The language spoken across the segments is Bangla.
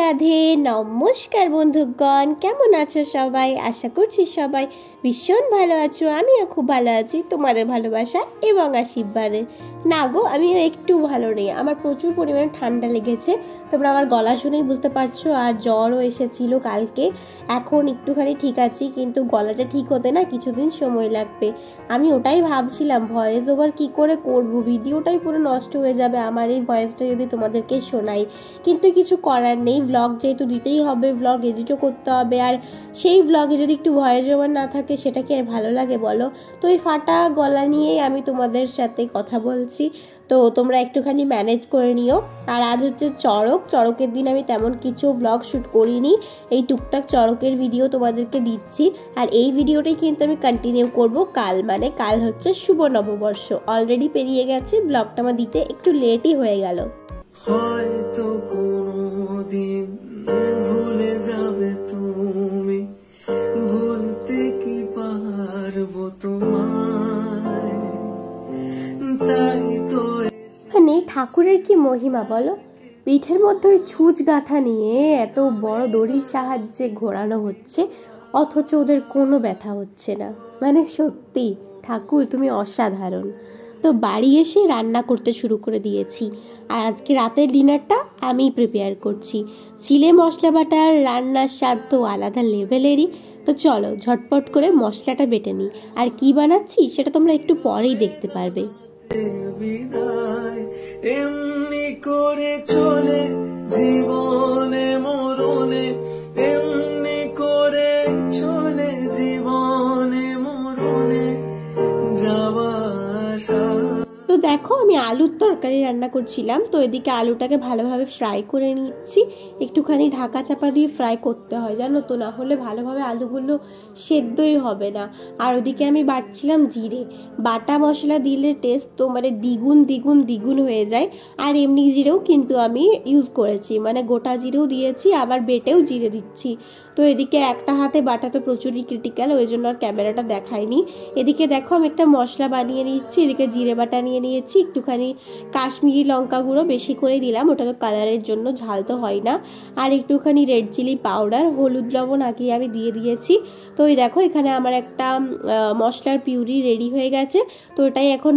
রাধে নমস্কার বন্ধুগণ, কেমন আছো সবাই? আশা করছি সবাই ভীষণ ভালো আছো। আমিও খুব ভালো আছি তোমাদের ভালোবাসা এবং আশীর্বাদে। না গো, আমিও একটু ভালো নেই, আমার প্রচুর পরিমাণে ঠান্ডা লেগেছে, তোমরা আমার গলা শুনেই বুঝতে পারছো। আর জ্বরও এসেছিল কালকে। এখন একটুখানি ঠিক আছি, কিন্তু গলাটা ঠিক হতে না কিছুদিন সময় লাগবে। আমি ওটাই ভাবছিলাম ভয়েস ওভার কী করে করব, ভিডিওটাই পুরো নষ্ট হয়ে যাবে আমার এই ভয়েসটা যদি তোমাদেরকে শোনাই। কিন্তু কিছু করার নেই, ভ্লগ যেহেতু দিতেই হবে, ভ্লগ এডিটও করতে হবে। আর সেই ভ্লগে যদি একটু ভয়েস ওভার না থাকে সেটা কি আর ভালো লাগে বলো? তো এই ফাটা গলা নিয়েই আমি তোমাদের সাথে কথা বলছি, তো তোমরা একটুখানি ম্যানেজ করে নিও। আর আজ হচ্ছে চড়কের দিন আমি তেমন কিছু ভ্লগ শ্যুট করিনি, এই টুকটাক চড়কের ভিডিও তোমাদেরকে দিচ্ছি। আর এই ভিডিওটাই কিন্তু আমি কন্টিনিউ করব কাল, মানে কাল হচ্ছে শুভ নববর্ষ। অলরেডি পেরিয়ে গেছে, ব্লগটা আমার দিতে একটু লেটই হয়ে গেল। হয়তো কোনদিন ভুলে যাবে তুমি, ভুলতে কি পারবো তোমায়, তাই তো মানে ঠাকুরের কি মহিমা বলো? পিঠের মধ্যে ওই ছুঁচ গাঁথা নিয়ে এত বড় দড়ির সাহায্যে ঘোরানো হচ্ছে, অথচ ওদের কোনো ব্যথা হচ্ছে না। মানে সত্যি ঠাকুর তুমি অসাধারণ। তো বাড়ি এসে রান্না করতে শুরু করে দিয়েছি, আর আজকে রাতের ডিনারটা আমিই প্রিপেয়ার করছি। চিলে মশলা বাটার রান্নার স্বাদ তো আলাদা লেভেলেরই। তো চলো ঝটপট করে মশলাটা বেটে নিই, আর কি বানাচ্ছি সেটা তোমরা একটু পরেই দেখতে পারবে। বিদায় এমনি করে চলে জীবনে মরণে, এমনি করে চলে জীবনে মরণে যাওয়া আসা। তো দেখো আমি আলুর তরকারি রান্না করছিলাম, তো এদিকে আলুটাকে ভালোভাবে ফ্রাই করে নিচ্ছি। একটুখানি ঢাকা চাপা দিয়ে ফ্রাই করতে হয় জানো তো, না হলে ভালোভাবে আলুগুলো সেদ্ধই হবে না। আর ওদিকে আমি বাটছিলাম জিরে। বাটা মশলা দিলে টেস্ট তো মানে দ্বিগুণ হয়ে যায়। আর এমনি জিরেও কিন্তু আমি ইউজ করেছি, মানে গোটা জিরেও দিয়েছি, আবার বেটেও জিরে দিচ্ছি। তো এদিকে একটা হাতে বাটা তো প্রচুরই ক্রিটিক্যাল, ওই জন্য আর ক্যামেরাটা দেখাইনি। এদিকে দেখো আমি একটা মশলা বানিয়ে নিচ্ছি। এদিকে জিরে বাটা নিয়ে নিয়েছি, একটুখানি কাশ্মীরি লঙ্কা গুঁড়ো বেশি করে দিলাম, ওটা তো কালারের জন্য, ঝাল তো হয় না। আর একটুখানি রেড চিলি পাউডার, হলুদ লবণ আগে আমি দিয়ে দিয়েছি। তো এই দেখো এখানে আমার একটা মশলার পিউরি রেডি হয়ে গেছে। তো এটাই এখন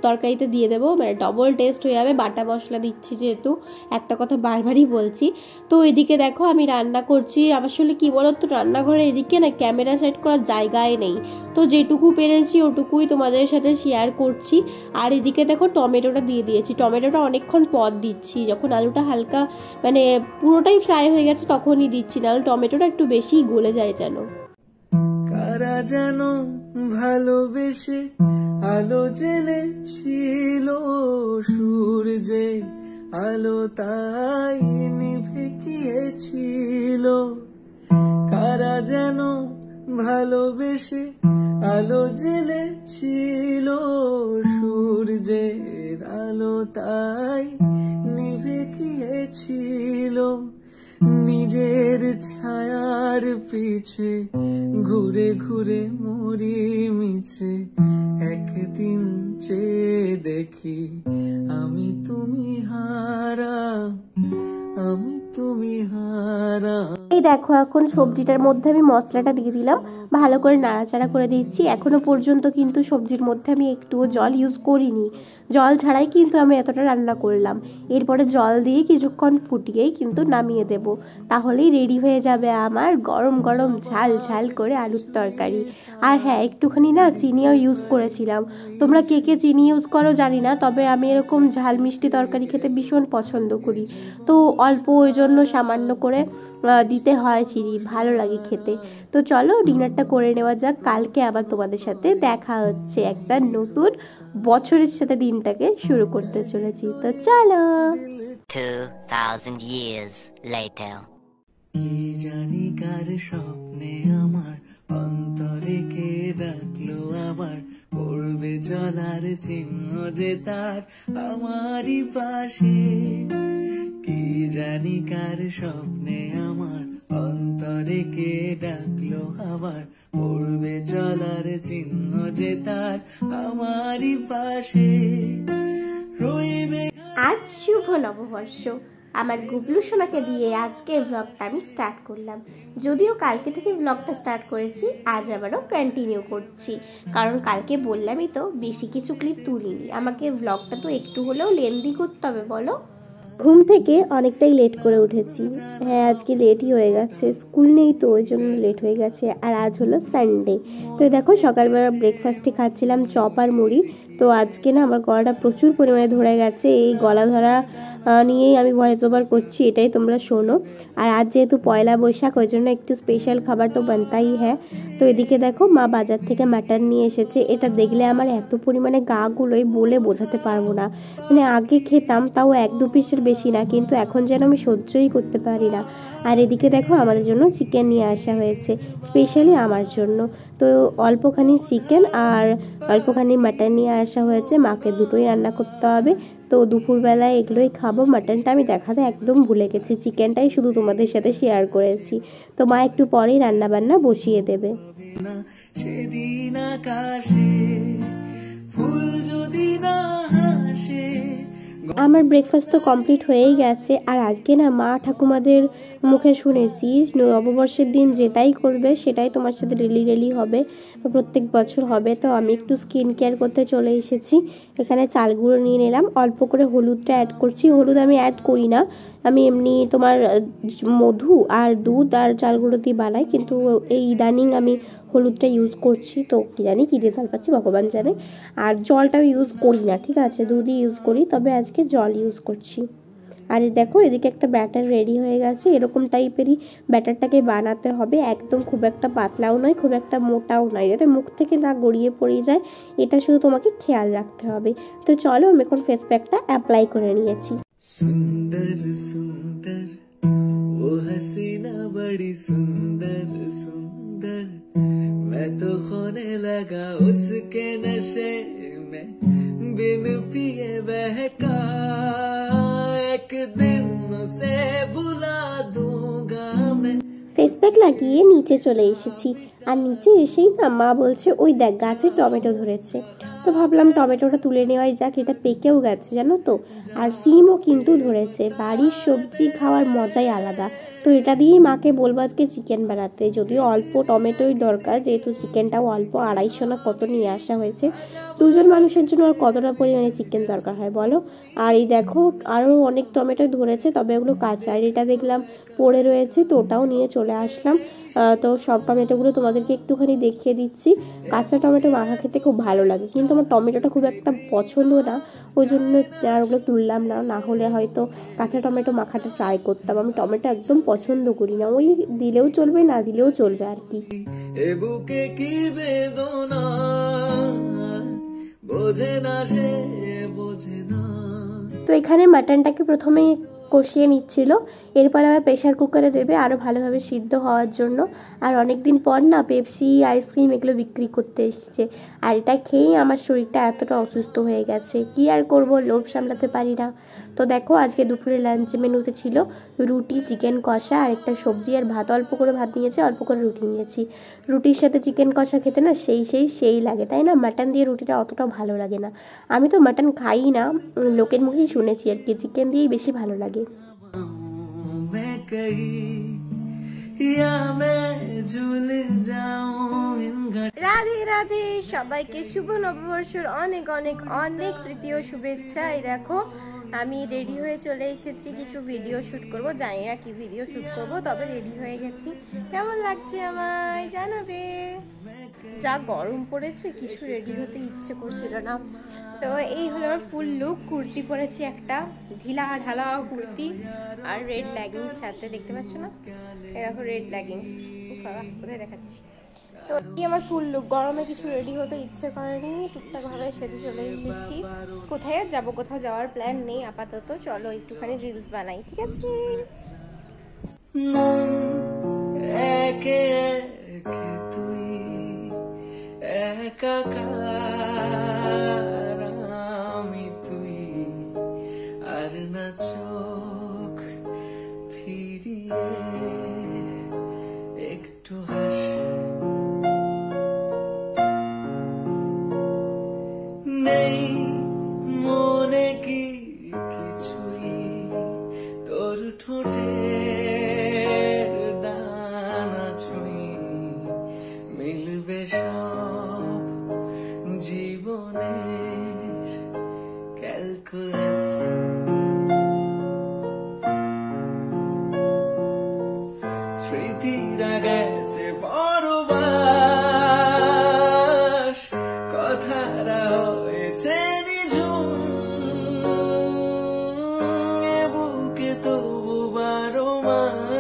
তরকারিতে দিয়ে দেবো, মানে ডবল টেস্ট হয়ে যাবে। বাটা মশলা দিচ্ছি যেহেতু, একটা কথা বারবারই বলছি। তো এদিকে দেখো আমি রান্না করছি। আসলে কি বলো তো, রান্নাঘরে এদিকে না ক্যামেরা সেট করার জায়গায় নেই, তো যেটুকু পেরেছি ওটুকুই তোমাদের সাথে শেয়ার করছি। আর এদিকে দেখো টমেটোটা দিয়ে দিয়েছি, টমেটোটা অনেকক্ষণ পর দিচ্ছি, যখন আলুটা হালকা মানে পুরোটাই ফ্রাই হয়ে গেছে তখনই দিচ্ছি, নাহলে টমেটোটা একটু বেশি গলে যায় যেন। কারা যেন ভালোবেসে আলো জেলেছিল, সূর্যে আলো তাই নিভে গিয়েছিল। কারা যেন ভালোবেসে আলো জেলেছিল, সূর্যের আলো তাই নিভে গিয়েছিল। নিজের ছায়ার পিছে ঘুরে ঘুরে মরি মিছে, একদিন চেয়ে দেখি আমি তুমি হারা, আমি তুমি হারা। এই দেখো এখন সবজিটার মধ্যে আমি মশলাটা দিয়ে দিলাম, ভালো করে নাড়াচাড়া করে দিচ্ছি। এখনো পর্যন্ত কিন্তু সবজির মধ্যে আমি একটুও জল ইউজ করিনি, জল ছাড়াই কিন্তু আমি এতটা রান্না করলাম। এরপরে জল দিয়ে কিছুক্ষণ ফুটিয়েই কিন্তু নামিয়ে দেব, তাহলেই রেডি হয়ে যাবে আমার গরম গরম ঝাল ঝাল করে আলুর তরকারি। আর হ্যাঁ, একটুখানি না চিনিও ইউজ করেছিলাম। তোমরা কে কে চিনি ইউজ করো জানি না, তবে আমি এরকম ঝাল মিষ্টি তরকারি খেতে ভীষণ পছন্দ করি, তো অল্প ওই জন্য সামান্য করে দিতে হয় চিনি, ভালো লাগে খেতে। তো চলো ডিনারটা করে নেওয়া যাক, কালকে আবার তোমাদের সাথে দেখা হচ্ছে, একটা নতুন বছরের সাথে দিনটাকে শুরু করতে চলেছি। তো চলো। 2000 years later. কি জানি কার স্বপ্নে আমার অন্তরে কে রাখলো আবার, পড়বে চলার চিহ্ন যে তার আমারই পাশে। কি জানি কার স্বপ্নে আমার অন্তরে কে ডাকলো আবার, পড়বে চলার চিহ্ন যে তার আমারই পাশে রইবে। আজ শুভ নববর্ষ, আমার গুবলু সোনাকে দিয়ে আজকে ব্লগটা আমি স্টার্ট করলাম। যদিও কালকে থেকে ব্লগটা স্টার্ট করেছি, আজ আবারও কন্টিনিউ করছি, কারণ কালকে বললামই তো বেশি কিছু ক্লিপ তুলিনি। আমাকে ব্লগটা তো একটু হলেও লেন্দি করতে হবে বলো। ঘুম থেকে অনেকটাই লেট করে উঠেছি। হ্যাঁ, আজকে লেটই হয়ে গেছে, স্কুল নেই তো ওই জন্য লেট হয়ে গেছে। আর আজ হলো সানডে। তো দেখো সকালবেলা ব্রেকফাস্টে খাচ্ছিলাম চপ আর মুড়ি। তো আজকে না আমার গলাটা প্রচুর পরিমাণে ধরে গেছে, এই গলা ধরা নিয়েই আমি ভয়েস ওভার করছি, এটাই তোমরা শোনো। আর আজ যেহেতু পয়লা বৈশাখ, ওই জন্য একটু স্পেশাল খাবার তো বানতাই হ্যাঁ। তো এদিকে দেখো মা বাজার থেকে মাটন নিয়ে এসেছে। এটা দেখলে আমার এত পরিমাণে গা গুলোই বলে বোঝাতে পারবো না। মানে আগে খেতাম তাও 1-2 পিসের বেশি না, কিন্তু এখন যেন আমি সহ্যই করতে পারি না। আর এদিকে দেখো আমাদের জন্য চিকেন নিয়ে আসা হয়েছে, স্পেশালি আমার জন্য। তো অল্পখানি চিকেন আর অল্পখানি মাটন নিয়ে আসা হয়েছে, মাকে দুটোই রান্না করতে হবে। তো দুপুরবেলায় এগুলোই খাবো। মাটনটা আমি দেখাতে একদম ভুলে গেছি, চিকেনটাই শুধু তোমাদের সাথে শেয়ার করেছি। তো মা একটু পরেই রান্না বান্না বসিয়ে দেবে। সেদিন আকাশে ফুল যদি না হাসে। আমার ব্রেকফাস্ট তো কমপ্লিট হয়েই গেছে। আর আজকে না মা ঠাকুমাদের মুখে শুনেছি নববর্ষের দিন যেটাই করবে সেটাই তোমার সাথে রেলি হবে, প্রত্যেক বছর হবে। তো আমি একটু স্কিন কেয়ার করতে চলে এসেছি। এখানে চাল গুঁড়ো নিয়ে নিলাম, অল্প করে হলুদটা অ্যাড করছি। হলুদ আমি অ্যাড করি না, আমি এমনি তোমার মধু আর দুধ আর চাল গুঁড়ো দিয়ে বানাই, কিন্তু এই ইদানিং আমি হলুদটা ইউজ করছি। তো কী জানি কী রেজাল্ট পাচ্ছি ভগবান জানে। আর জলটাও ইউজ করি না, ঠিক আছে, দুধই ইউজ করি, তবে আজকে জল ইউজ করছি। আর দেখো এদিকে একটা ব্যাটার রেডি হয়ে গেছে। এরকম টাইপেরই ব্যাটারটাকে বানাতে হবে, একদম খুব একটা পাতলাও নয় খুব একটা মোটাও নয়, যাতে মুখ থেকে না গড়িয়ে পড়ে যায়, এটা শুধু তোমাকে খেয়াল রাখতে হবে। তো চলো আমি এখন ফেস প্যাকটা অ্যাপ্লাই করে নিয়েছি। সুন্দর সুন্দর ও হাসিনা বড়ি সুন্দর সুন্দর, मैं तो खोने लगा उसके नशे में, बिन पिए बहका एक दिन उसे भुला दूंगा मैं। ফেস প্যাক লাগিয়ে নিচে চলে এসেছি। আর নিচে এসেই না মা বলছে ওই দেখ গাছে টমেটো ধরেছে। তো ভাবলাম টমেটোটা তুলে নেওয়াই যাক, এটা পেকেও গেছে জানো তো। আর সিমও কিন্তু ধরেছে। বাড়ির সবজি খাওয়ার মজাই আলাদা। তো এটা দিয়েই মাকে বলবো আজকে চিকেন বানাতে, যদিও অল্প টমেটোই দরকার, যেহেতু চিকেনটাও অল্প 250 না কত নিয়ে আসা হয়েছে। 2 জন মানুষের জন্য আর কতটা পরিমাণে চিকেন দরকার হয় বলো। আর এই দেখো আরও অনেক টমেটো ধরেছে, তবে ওগুলো কাঁচা। আর এটা দেখলাম পড়ে রয়েছে, তো ওটাও নিয়ে চলে আসলাম। তো সব টমেটোগুলো তোমাদেরকে একটুখানি দেখিয়ে দিচ্ছি। কাঁচা টমেটো মাখা খেতে খুব ভালো লাগে, কিন্তু আমার টমেটোটা খুব একটা পছন্দ না, ওই জন্য আর ওগুলো তুললাম না। না হলে হয়তো কাঁচা টমেটো মাখাটা ট্রাই করতাম। আমি টমেটো একদম পছন্দ করি না, ওই দিলেও চলবে না দিলেও চলবে আর কি। এ বুকে কি বেদনা বোঝে না সে বোঝে না। তো এখানে মাটনটাকে প্রথমে কষিয়ে নিচ্ছিল, এরপর আবার প্রেশার কুকারে দেবে আরও ভালোভাবে সিদ্ধ হওয়ার জন্য। আর অনেক দিন পর না পেপসি আইসক্রিম এগুলো বিক্রি করতে এসেছে, আর এটা খেয়েই আমার শরীরটা এতটা অসুস্থ হয়ে গেছে, কি আর করব, লোভ সামলাতে পারি না। তো দেখো আজকে দুপুরে লাঞ্চ মেনুতে ছিল রুটি, চিকেন কষা আর একটা সবজি আর ভাত। অল্প করে ভাত নিয়েছি, অল্প করে রুটি নিয়েছি। রুটির সাথে চিকেন কষা খেতে না সেই লাগে, তাই না? মাটন দিয়ে রুটিটা অতটাও ভালো লাগে না। আমি তো মাটন খাই না, লোকের মুখেই শুনেছি আর কি, চিকেন দিয়েই বেশি ভালো লাগে। রাধে রাধে, সবাইকে শুভ নববর্ষের অনেক অনেক অনেক প্রীতি ও শুভেচ্ছা। এই দেখো আমি রেডি হয়ে চলে এসেছি, কিছু ভিডিও শ্যুট করব, জানি না কি ভিডিও শ্যুট করব, তবে রেডি হয়ে গেছি। কেমন লাগছে আমায় জানাবে। যা গরম পড়েছে কিছু রেডি হতে ইচ্ছে করছিল না। তো এই হলো আমার ফুল লুক। কুর্তি পরেছি একটা ঢিলা ঢালা কুর্তি আর রেড লেগিংস সাথে, দেখতে পাচ্ছ না? এই দেখো রেড লেগিংস, কোথায় দেখাচ্ছি। তো এই আমার ফুল লুক। গরমে কিছু রেডি হতে ইচ্ছে করেনি, টুকটাক ভাবে সেজে চলে এসেছি। কোথায় যাব, কোথাও যাওয়ার প্ল্যান নেই আপাতত। চলো একটুখানি রিলস বানাই, ঠিক আছে? একে একে তুই একাকার, আমি তুই আর না চোখ ফিরিয়ে একটু হাস। নেই মনে কি কিছুই তোর স্মৃতিরা গেছে পরবাস, কথারা হয়েছে নিঝুম, এ বুকে তবু 12 মাস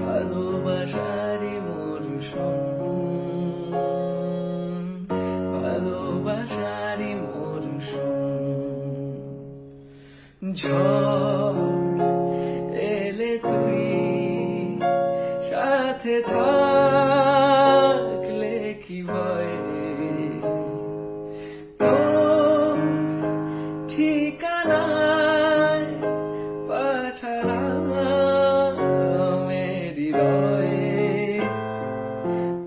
ভালোবাসারই মরশুম, ভালোবাসারই মরশুম। ঝড় এলে তুই সাথে থাকলে কি ভয়, তোর ঠিকানায় পাঠালাম হৃদয়ে,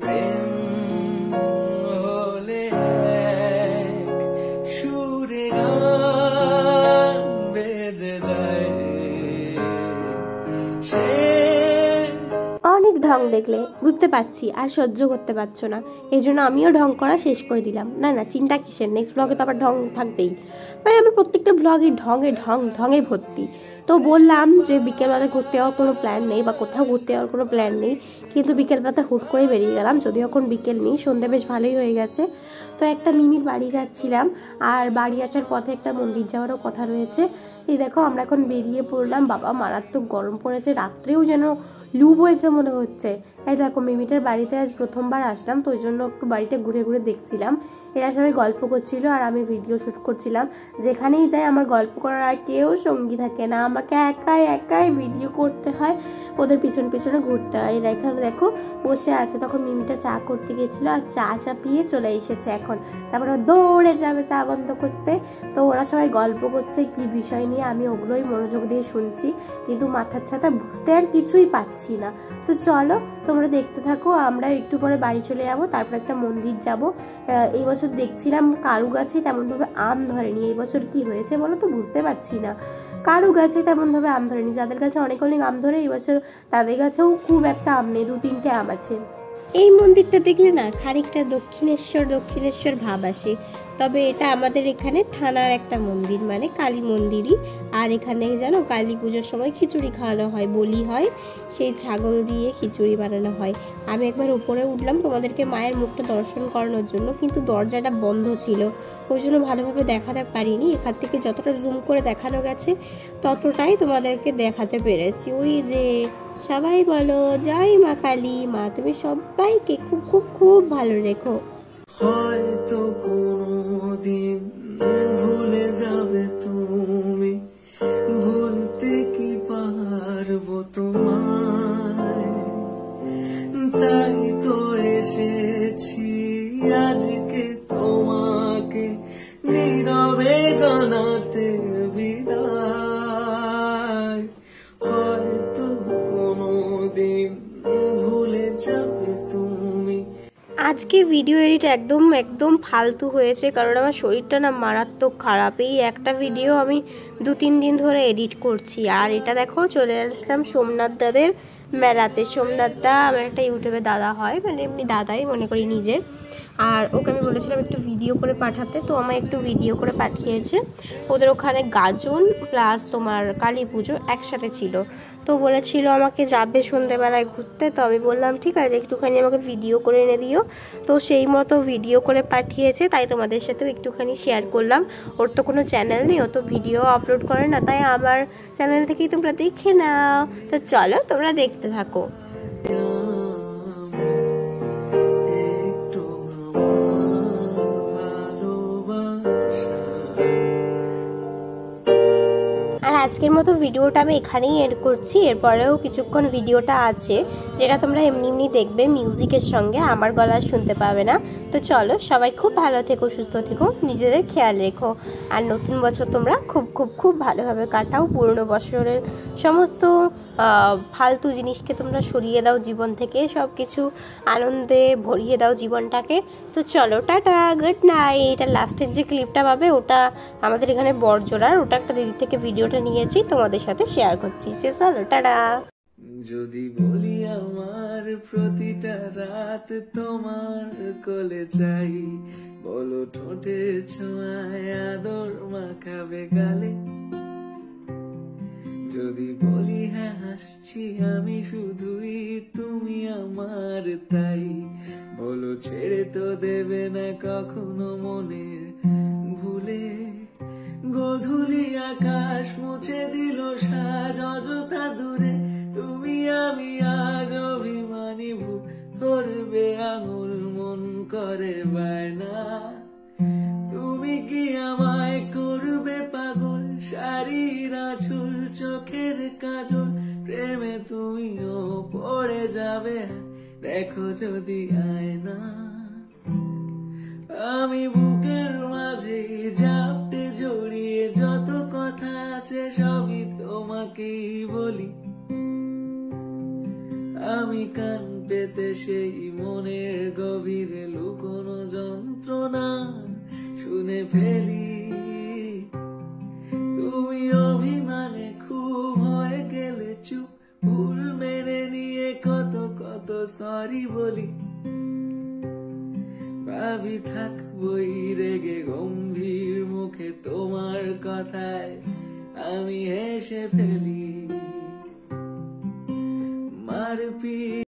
প্রেম হলে এক সুরে গান বেজে যায়, সে অনেক ঢং দেখলে বুঝতে পারছি আর সহ্য করতে পারছো না, এই জন্য আমিও ঢং করা শেষ করে দিলাম। না না, চিন্তা কিসের, নেক্সট ব্লগে তো আবার ঢং থাকবেই, মানে আমার প্রত্যেকটা ব্লগে ঢঙে ভর্তি। তো বললাম যে বিকেলবেলা ঘুরতে যাওয়ার কোনো প্ল্যান নেই বা কোথাও ঘুরতে যাওয়ার কোনো প্ল্যান নেই, কিন্তু বিকেলবেলাতে হুট করে বেরিয়ে গেলাম, যদিও এখন বিকেল নেই, সন্ধ্যে বেশ ভালোই হয়ে গেছে। তো একটা মিমির বাড়ি যাচ্ছিলাম, আর বাড়ি আসার পথে একটা মন্দির যাওয়ারও কথা রয়েছে। এই দেখো আমরা এখন বেরিয়ে পড়লাম, বাবা মারাত্মক গরম পড়েছে, রাত্রেও যেন লু বয়েছে মনে হচ্ছে। এই দেখো মিমিটার বাড়িতে আজ প্রথমবার আসলাম, তো ওই জন্য একটু বাড়িটা ঘুরে ঘুরে দেখছিলাম। এরা সবাই গল্প করছিল আর আমি ভিডিও শ্যুট করছিলাম। যেখানেই যাই আমার গল্প করার আর কেউ সঙ্গী থাকে না, আমাকে একাই ভিডিও করতে হয়, ওদের পিছনে ঘুরতে হয়। এরা এখানে দেখো বসে আছে, তখন মিমিটা চা করতে গেছিলো আর চা পিয়ে চলে এসেছে এখন, তারপরে দৌড়ে যাবে চা বন্ধ করতে। তো ওরা সবাই গল্প করছে কি বিষয় নিয়ে, আমি ওগুলোই মনোযোগ দিয়ে শুনছি, কিন্তু মাথার ছাতা বুঝতে আর কিছুই পাচ্ছি না। তো চলো তোমরা দেখতে থাকো, আমরা একটু পরে বাড়ি চলে যাবো, তারপর একটা মন্দির যাব। এই বছর দেখছিলাম কারু গাছে তেমনভাবে আম ধরেনি, এই বছর কি হয়েছে বলো তো বুঝতে পারছি না, কারু গাছে তেমনভাবে আম ধরেনি, যাদের কাছে অনেক আম ধরে এই বছর তাদের কাছেও খুব একটা আম নেই, 2-3টে আম আছে। এই মন্দিরটা দেখলে না খানিকটা দক্ষিণেশ্বর ভাব আসে, তবে এটা আমাদের এখানে থানার একটা মন্দির, মানে কালী মন্দিরই। আর এখানে জানো কালী পুজোর সময় খিচুড়ি খাওয়ানো হয়, বলি হয়, সেই ছাগল দিয়ে খিচুড়ি বানানো হয়। আমি একবার উপরে উঠলাম তোমাদেরকে মায়ের মুখটা দর্শন করানোর জন্য, কিন্তু দরজাটা বন্ধ ছিল, ওই জন্য ভালোভাবে দেখাতে পারিনি। এখান থেকে যতটা জুম করে দেখানো গেছে ততটাই তোমাদেরকে দেখাতে পেরেছি। ওই যে সবাই বলো জয় মা কালী, মা তুমি সবাইকে খুব খুব খুব ভালো রেখো। হয়তো কোনদিন ভুলে যাবে তুমি, ভুলতে কি পারবো তোমায়, তাই তো এসেছি আজকে তোমাকে নীরবে জানাতে বিদায়, হয়তো কোনদিন ভুলে যাবে তুমি। আজকে ভিডিও এডিট একদম ফালতু হয়েছে, কারণ আমার শরীরটা না মারাত্মক খারাপ। এই একটা ভিডিও আমি 2-3 দিন ধরে এডিট করছি। আর এটা দেখো চলে আসলাম সোমনাথ দাদের মেলাতে। সোমনাথ দা আমার একটা ইউটিউবে দাদা হয়, মানে এমনি দাদাই মনে করি নিজের। আর ওকে আমি বলেছিলাম একটু ভিডিও করে পাঠাতে, তো আমায় একটু ভিডিও করে পাঠিয়েছে। ওদের ওখানে গাজন প্লাস তোমার কালী পুজো একসাথে ছিল, তো বলেছিল আমাকে যাবে সন্ধ্যেবেলায় ঘুরতে। তো আমি বললাম ঠিক আছে একটুখানি আমাকে ভিডিও করে এনে দিও, তো সেই মতো ভিডিও করে পাঠিয়েছে, তাই তোমাদের সাথেও একটুখানি শেয়ার করলাম। ওর তো কোনো চ্যানেল নেই, ও তো ভিডিও আপলোড করে না, তাই আমার চ্যানেল থেকেই তোমরা দেখে নাও। তো চলো তোমরা দেখতে থাকো। আর আজকের মতো ভিডিওটা আমি এখানেই এড করছি, এরপরেও কিছুক্ষণ ভিডিওটা আছে যেটা তোমরা এমনি দেখবে মিউজিকের সঙ্গে, আমার গলা শুনতে পাবে না। তো চলো সবাই খুব ভালো থেকো, সুস্থ থেকো, নিজেদের খেয়াল রেখো, আর নতুন বছর তোমরা খুব খুব খুব ভালোভাবে কাটাও। পুরনো বছরের সমস্ত ফালতু জিনিসকে তোমরা সরিয়ে দাও জীবন থেকে, সব কিছু আনন্দে ভরিয়ে দাও জীবনটাকে। তো চলো টাটা, গুড নাইট। আর লাস্টের যে ক্লিপটা পাবে ওটা আমাদের এখানে বড়জোড়ার, ওটা একটা দিদি থেকে ভিডিওটা নিয়েছি তোমাদের সাথে শেয়ার করছি। চলো টাটা। যদি বলি আমার প্রতিটা রাত তোমার কোলে চাই, বলো ঠোঁটের ছোঁয়ায় আদর মাখাবে গালে, যদি বলি হ্যাঁ হাসছি আমি শুধুই, তুমি আমার তাই বলো ছেড়ে তো দেবে না কখনো মনের ভুলে। গোধূলি আকাশ মুছে দিল সাজ অযথা দূরে, তুমি আমি আজ অভিমানী ভুল ধরবে আঙুল মন করে বায়না। তুমি কি আমায় করবে পাগল, শাড়ির আঁচল চোখের কাজল, প্রেমে তুমিও পড়ে যাবে দেখো যদি আয়না। আমি বুকের মাঝে জাপটে জড়িয়ে যত কথা আছে সবই তোমাকেই বলি, আমি কান পেতে সেই মনের গভীরে লুকোনো যন্ত্রণা শুনে ফেলি। তুমি অভিমানে খুব হয়ে গেলে চুপ, ভুল মেনে নিয়ে কত কত সরি বলি। ভাবি থাকবই রেগে গম্ভীর মুখে তোমার কথায় আমি হেসে ফেলি। মারপিট